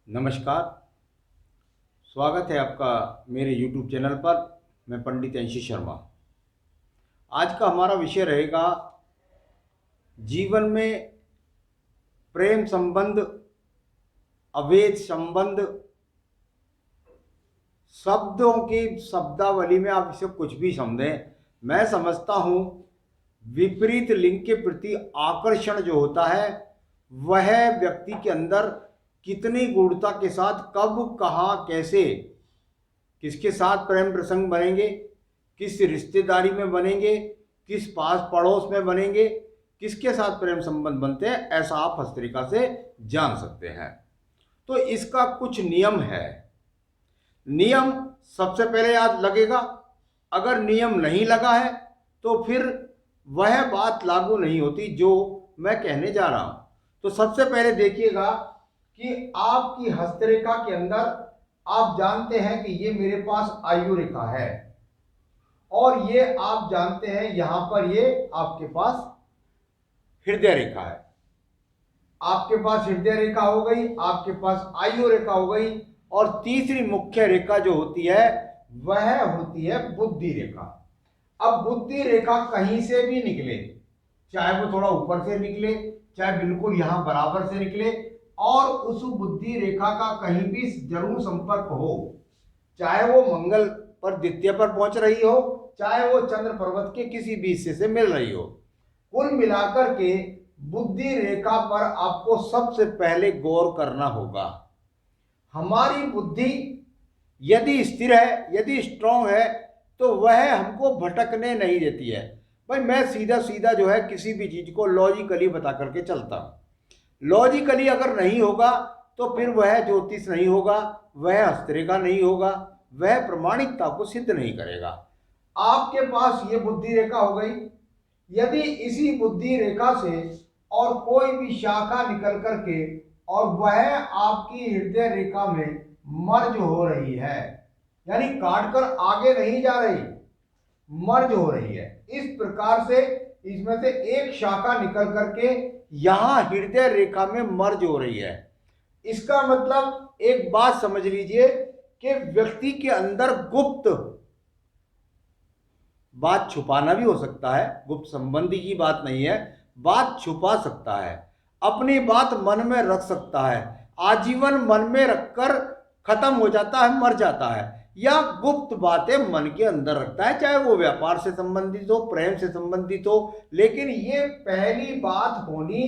नमस्कार। स्वागत है आपका मेरे YouTube चैनल पर। मैं पंडित अंशी शर्मा। आज का हमारा विषय रहेगा जीवन में प्रेम संबंध, अवैध संबंध। शब्दों की शब्दावली में आप इसे कुछ भी समझें, मैं समझता हूँ विपरीत लिंग के प्रति आकर्षण जो होता है वह व्यक्ति के अंदर कितनी गूढ़ता के साथ कब कहाँ कैसे किसके साथ प्रेम प्रसंग बनेंगे, किस रिश्तेदारी में बनेंगे, किस पास पड़ोस में बनेंगे, किसके साथ प्रेम संबंध बनते हैं, ऐसा आप हस्तरेखा से जान सकते हैं। तो इसका कुछ नियम है। नियम सबसे पहले याद लगेगा। अगर नियम नहीं लगा है तो फिर वह बात लागू नहीं होती जो मैं कहने जा रहा हूं। तो सबसे पहले देखिएगा कि आपकी हस्तरेखा के अंदर आप जानते हैं कि ये मेरे पास आयु रेखा है और ये आप जानते हैं यहां पर ये आपके पास हृदय रेखा है। आपके पास हृदय रेखा हो गई, आपके पास आयु रेखा हो गई, और तीसरी मुख्य रेखा जो होती है वह होती है बुद्धि रेखा। अब बुद्धि रेखा कहीं से भी निकले, चाहे वो थोड़ा ऊपर से निकले, चाहे बिल्कुल यहां बराबर से निकले, और उस बुद्धि रेखा का कहीं भी जरूर संपर्क हो, चाहे वो मंगल पर द्वितीय पर पहुंच रही हो, चाहे वो चंद्र पर्वत के किसी भी हिस्से से मिल रही हो। कुल मिलाकर के बुद्धि रेखा पर आपको सबसे पहले गौर करना होगा। हमारी बुद्धि यदि स्थिर है, यदि स्ट्रांग है, तो वह हमको भटकने नहीं देती है। भाई मैं सीधा सीधा जो है किसी भी चीज को लॉजिकली बता करके चलता हूं। लॉजिकली अगर नहीं होगा तो फिर वह ज्योतिष नहीं होगा, वह हस्तरेखा नहीं होगा, वह प्रमाणिकता को सिद्ध नहीं करेगा। आपके पास ये बुद्धि रेखा हो गई। यदि इसी बुद्धि रेखा से और कोई भी शाखा निकल करके और वह आपकी हृदय रेखा में मर्ज हो रही है, यानी काटकर आगे नहीं जा रही, मर्ज हो रही है, इस प्रकार से इसमें से एक शाखा निकल करके यहां हृदय रेखा में मर्ज हो रही है, इसका मतलब एक बात समझ लीजिए कि व्यक्ति के अंदर गुप्त बात छुपाना भी हो सकता है। गुप्त संबंधी की बात नहीं है, बात छुपा सकता है, अपनी बात मन में रख सकता है, आजीवन मन में रखकर खत्म हो जाता है, मर जाता है, या गुप्त बातें मन के अंदर रखता है, चाहे वो व्यापार से संबंधित हो, प्रेम से संबंधित हो। लेकिन ये पहली बात होनी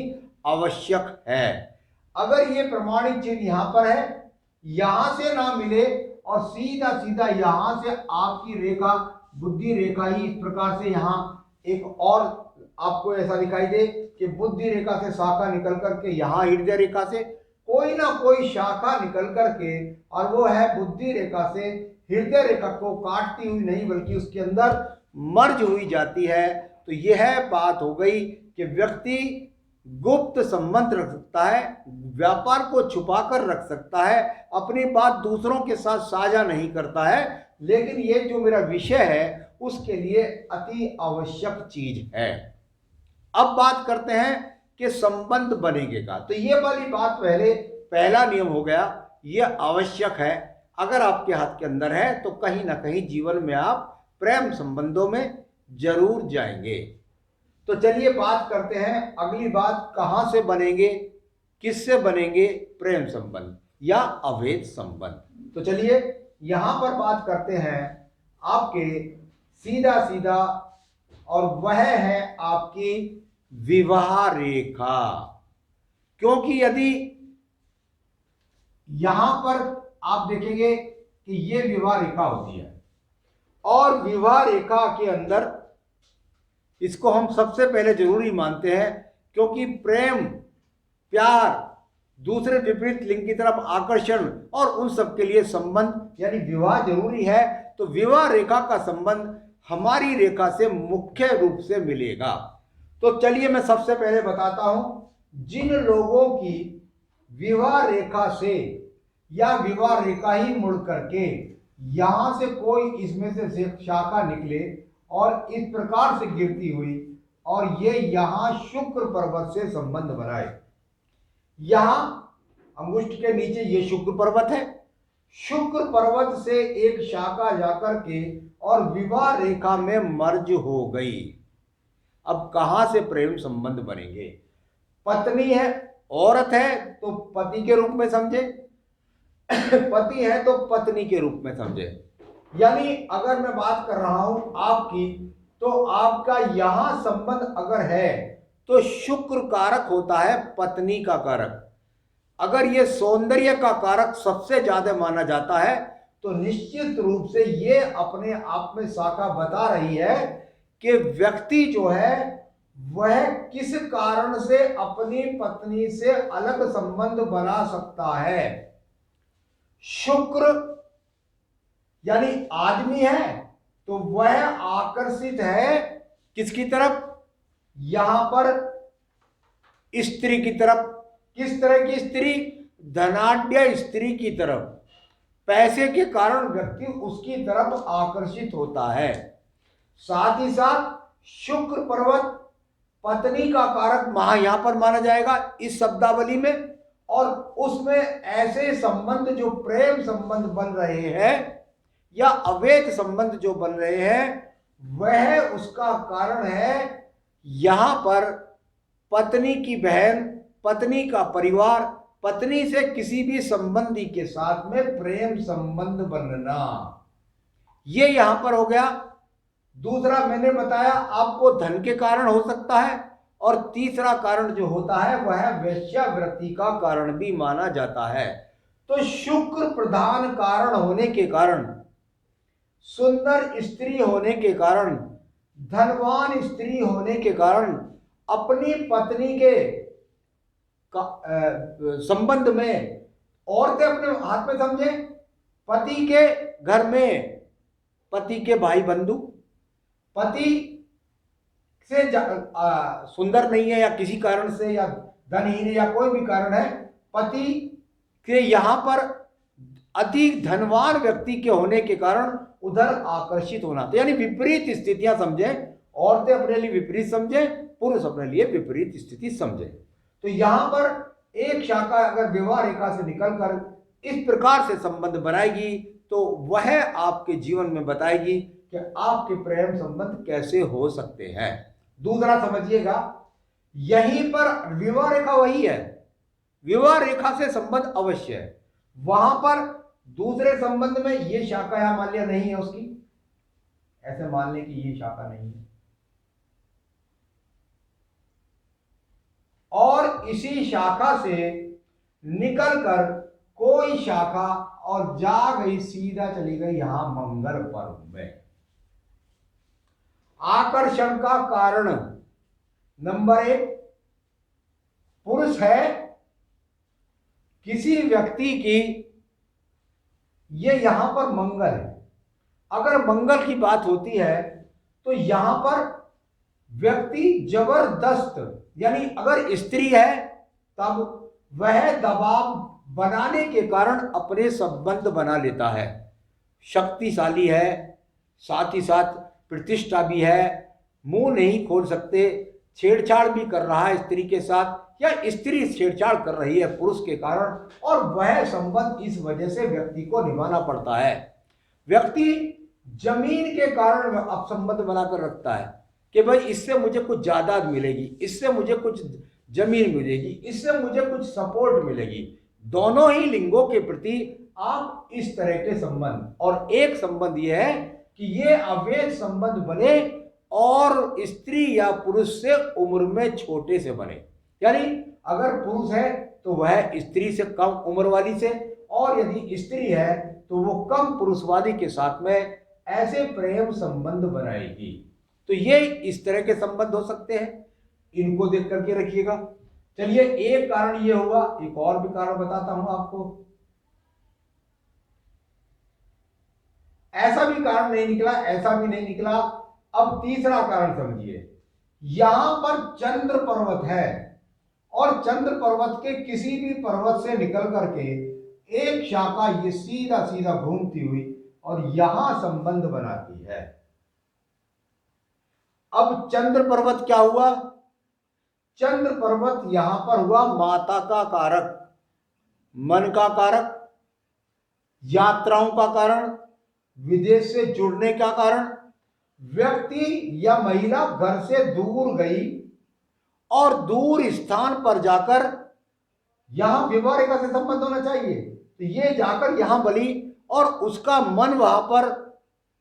आवश्यक है। अगर ये प्रमाणित चीज यहां पर है, यहां से ना मिले और सीधा सीधा यहां से आपकी रेखा बुद्धि रेखा ही इस प्रकार से यहां एक और आपको ऐसा दिखाई दे कि बुद्धि रेखा से शाखा निकल करके यहां हृदय रेखा से कोई ना कोई शाखा निकल करके, और वो है बुद्धि रेखा से हृदय रेखा को काटती हुई नहीं बल्कि उसके अंदर मर्ज हुई जाती है, तो यह बात हो गई कि व्यक्ति गुप्त संबंध रख सकता है, व्यापार को छुपा कर रख सकता है, अपनी बात दूसरों के साथ साझा नहीं करता है। लेकिन ये जो मेरा विषय है उसके लिए अति आवश्यक चीज है। अब बात करते हैं कि संबंध बनेंगे का। तो ये वाली बात पहला नियम हो गया, ये आवश्यक है। अगर आपके हाथ के अंदर है तो कहीं ना कहीं जीवन में आप प्रेम संबंधों में जरूर जाएंगे। तो चलिए बात करते हैं अगली बात, कहां से बनेंगे, किससे बनेंगे प्रेम संबंध या अवैध संबंध। तो चलिए यहां पर बात करते हैं आपके सीधा सीधा, और वह है आपकी विवाह रेखा। क्योंकि यदि यहां पर आप देखेंगे कि ये विवाह रेखा होती है, और विवाह रेखा के अंदर इसको हम सबसे पहले जरूरी मानते हैं, क्योंकि प्रेम, प्यार, दूसरे विपरीत लिंग की तरफ आकर्षण और उन सब के लिए संबंध यानी विवाह जरूरी है। तो विवाह रेखा का संबंध हमारी रेखा से मुख्य रूप से मिलेगा। तो चलिए मैं सबसे पहले बताता हूं, जिन लोगों की विवाह रेखा से या विवाह रेखा ही मुड़ करके यहां से कोई इसमें से शाखा निकले और इस प्रकार से गिरती हुई और ये यहां शुक्र पर्वत से संबंध बनाए, यहां अंगुष्ठ के नीचे ये शुक्र पर्वत है। शुक्र पर्वत से एक शाखा जाकर के और विवाह रेखा में मर्ज हो गई। अब कहां से प्रेम संबंध बनेंगे? पत्नी है, औरत है तो पति के रूप में समझे, पति है तो पत्नी के रूप में समझे। यानी अगर मैं बात कर रहा हूं आपकी, तो आपका यहां संबंध अगर है तो शुक्र कारक होता है पत्नी का कारक। अगर ये सौंदर्य का कारक सबसे ज्यादा माना जाता है तो निश्चित रूप से ये अपने आप में शाखा बता रही है कि व्यक्ति जो है वह किस कारण से अपनी पत्नी से अलग संबंध बना सकता है। शुक्र यानी आदमी है तो वह आकर्षित है किसकी तरफ? यहां पर स्त्री की तरफ। किस तरह की स्त्री? धनाढ्य स्त्री की तरफ। पैसे के कारण व्यक्ति उसकी तरफ आकर्षित होता है। साथ ही साथ शुक्र पर्वत पत्नी का कारक यहां पर माना जाएगा इस शब्दावली में, और उसमें ऐसे संबंध जो प्रेम संबंध बन रहे हैं या अवैध संबंध जो बन रहे हैं वह उसका कारण है यहां पर पत्नी की बहन, पत्नी का परिवार, पत्नी से किसी भी संबंधी के साथ में प्रेम संबंध बनना। ये यहां पर हो गया। दूसरा मैंने बताया आपको धन के कारण हो सकता है, और तीसरा कारण जो होता है वह वेश्यावृत्ति का कारण भी माना जाता है। तो शुक्र प्रधान कारण होने के कारण, सुंदर स्त्री होने के कारण, धनवान स्त्री होने के कारण अपनी पत्नी के संबंध में औरतें अपने हाथ में समझे, पति के घर में पति के भाई बंधु, पति से सुंदर नहीं है या किसी कारण से या धनहीन या कोई भी कारण है, पति के यहां पर अधिक धनवान व्यक्ति के होने के कारण उधर आकर्षित होना। तो यानी विपरीत स्थितियां समझे, औरतें अपने लिए विपरीत समझे, पुरुष अपने लिए विपरीत स्थिति समझे। तो यहां पर एक शाखा अगर विवाह रेखा से निकलकर इस प्रकार से संबंध बनाएगी तो वह आपके जीवन में बताएगी कि आपके प्रेम संबंध कैसे हो सकते हैं। दूसरा समझिएगा, यहीं पर विवाह रेखा वही है, विवाह रेखा से संबंध अवश्य है, वहां पर दूसरे संबंध में ये शाखा यहां मान लिया नहीं है उसकी, ऐसे मान लें कि ये शाखा नहीं है, और इसी शाखा से निकलकर कोई शाखा और जा गई, सीधा चली गई यहां मंगल पर्व में। आकर्षण का कारण नंबर 1 पुरुष है, किसी व्यक्ति की, ये यहां पर मंगल है। अगर मंगल की बात होती है तो यहां पर व्यक्ति जबरदस्त, यानी अगर स्त्री है तब वह दबाव बनाने के कारण अपने संबंध बना लेता है, शक्तिशाली है, साथ ही साथ प्रतिष्ठा भी है, मुंह नहीं खोल सकते, छेड़छाड़ भी कर रहा है स्त्री के साथ, या स्त्री छेड़छाड़ कर रही है पुरुष के कारण, और वह संबंध इस वजह से व्यक्ति को निभाना पड़ता है। व्यक्ति जमीन के कारण अब संबंध बनाकर रखता है कि भाई इससे मुझे कुछ जायदाद मिलेगी, इससे मुझे कुछ जमीन मिलेगी, इससे मुझे कुछ सपोर्ट मिलेगी। दोनों ही लिंगों के प्रति आप इस तरह के संबंध, और एक संबंध यह है कि ये अवैध संबंध बने और स्त्री या पुरुष से उम्र में छोटे से बने। यानी अगर पुरुष है तो वह स्त्री से कम उम्र वाली से, और यदि स्त्री है तो वो कम पुरुष वाली के साथ में ऐसे प्रेम संबंध बनाएगी। तो ये इस तरह के संबंध हो सकते हैं, इनको देख करके रखिएगा। चलिए, एक कारण ये हुआ, एक और भी कारण बताता हूं आपको। ऐसा भी कारण नहीं निकला, ऐसा भी नहीं निकला। अब तीसरा कारण समझिए, यहां पर चंद्र पर्वत है, और चंद्र पर्वत के किसी भी पर्वत से निकल करके एक शाखा ये सीधा सीधा घूमती हुई और यहां संबंध बनाती है। अब चंद्र पर्वत क्या हुआ? चंद्र पर्वत यहां पर हुआ माता का कारक। मन का कारक, यात्राओं का कारण, विदेश से जुड़ने का कारण, व्यक्ति या महिला घर से दूर गई और दूर स्थान पर जाकर यहां विवाह रेखा से संबंध होना चाहिए, तो ये जाकर यहां बनी और उसका मन वहां पर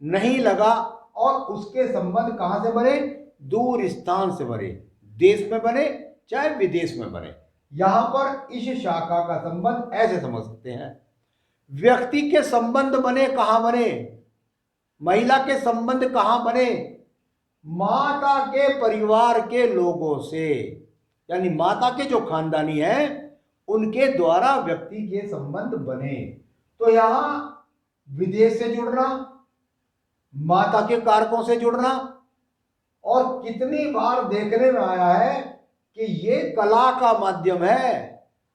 नहीं लगा और उसके संबंध कहां से बने, दूर स्थान से बने, देश में बने चाहे विदेश में बने। यहां पर इस शाखा का संबंध ऐसे समझ सकते हैं। व्यक्ति के संबंध बने कहां बने, महिला के संबंध कहां बने, माता के परिवार के लोगों से, यानी माता के जो खानदानी हैं उनके द्वारा व्यक्ति के संबंध बने। तो यहां विदेश से जुड़ना, माता के कारकों से जुड़ना, और कितनी बार देखने में आया है कि ये कला का माध्यम है,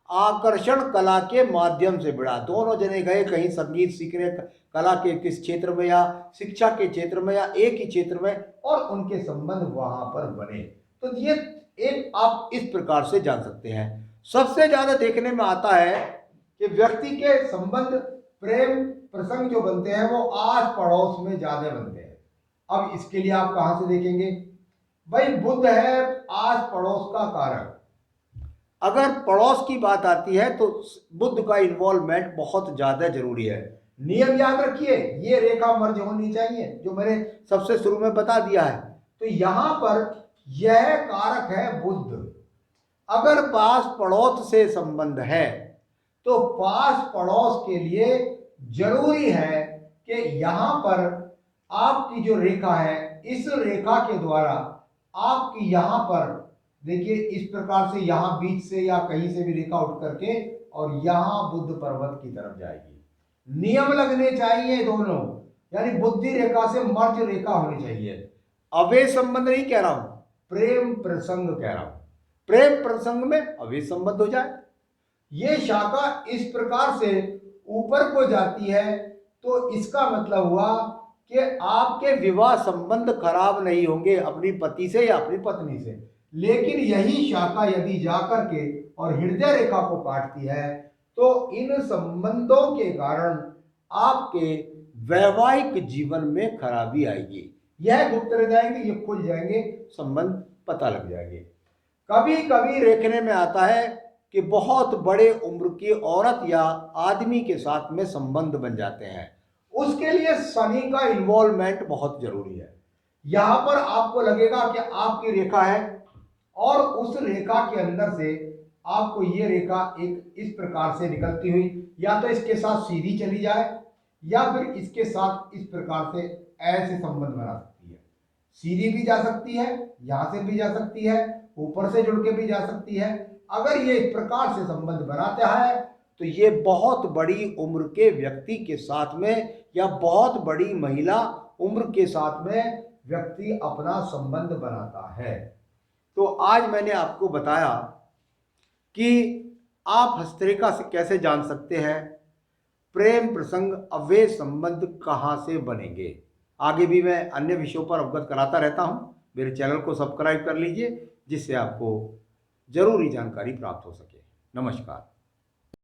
आकर्षण कला के माध्यम से बढ़ा। दोनों जने गए कहीं संगीत सीखने, कला के किस क्षेत्र में या शिक्षा के क्षेत्र में या एक ही क्षेत्र में, और उनके संबंध वहां पर बने। तो ये एक आप इस प्रकार से जान सकते हैं। सबसे ज्यादा देखने में आता है कि व्यक्ति के संबंध प्रेम प्रसंग जो बनते हैं वो आस पड़ोस में ज्यादा बनते हैं। अब इसके लिए आप कहां से देखेंगे, भाई बुध है आस पड़ोस का कारक। अगर पड़ोस की बात आती है तो बुध का इन्वॉल्वमेंट बहुत ज्यादा जरूरी है। नियम याद रखिए, ये रेखा मर्ज होनी चाहिए जो मैंने सबसे शुरू में बता दिया है। तो यहां पर यह कारक है बुध। अगर पास पड़ोस से संबंध है तो पास पड़ोस के लिए जरूरी है कि यहां पर आपकी जो रेखा है, इस रेखा के द्वारा आपकी यहां पर देखिए इस प्रकार से यहां बीच से या कहीं से भी रेखा उठ करके और यहां बुध पर्वत की तरफ जाएगी। नियम लगने चाहिए दोनों, यानी बुद्धि रेखा से मर्ज रेखा होनी चाहिए। अवैध संबंध नहीं कह रहा हूं, प्रेम प्रसंग कह रहा हूं। प्रेम प्रसंग में अवैध संबंध हो जाए, ये शाखा इस प्रकार से ऊपर को जाती है, तो इसका मतलब हुआ कि आपके विवाह संबंध खराब नहीं होंगे अपनी पति से या अपनी पत्नी से। लेकिन यही शाखा यदि जाकर के और हृदय रेखा को काटती है तो इन संबंधों के कारण आपके वैवाहिक जीवन में खराबी आएगी। यह गुप्त रह जाएंगे, ये खुल जाएंगे, संबंध पता लग जाएंगे। कभी कभी देखने में आता है कि बहुत बड़े उम्र की औरत या आदमी के साथ में संबंध बन जाते हैं, उसके लिए शनि का इन्वॉल्वमेंट बहुत जरूरी है। यहां पर आपको लगेगा कि आपकी रेखा है और उस रेखा के अंदर से आपको ये रेखा एक इस प्रकार से निकलती हुई या तो इसके साथ सीधी चली जाए या फिर इसके साथ इस प्रकार से ऐसे संबंध बना सकती है। सीधी भी जा सकती है, यहां से भी जा सकती है, ऊपर से जुड़ के भी जा सकती है। अगर ये इस प्रकार से संबंध बनाता है तो ये बहुत बड़ी उम्र के व्यक्ति के साथ में या बहुत बड़ी महिला उम्र के साथ में व्यक्ति अपना संबंध बनाता है। तो आज मैंने आपको बताया कि आप हस्तरेखा से कैसे जान सकते हैं प्रेम प्रसंग अवैध संबंध कहां से बनेंगे। आगे भी मैं अन्य विषयों पर अवगत कराता रहता हूं। मेरे चैनल को सब्सक्राइब कर लीजिए जिससे आपको जरूरी जानकारी प्राप्त हो सके। नमस्कार।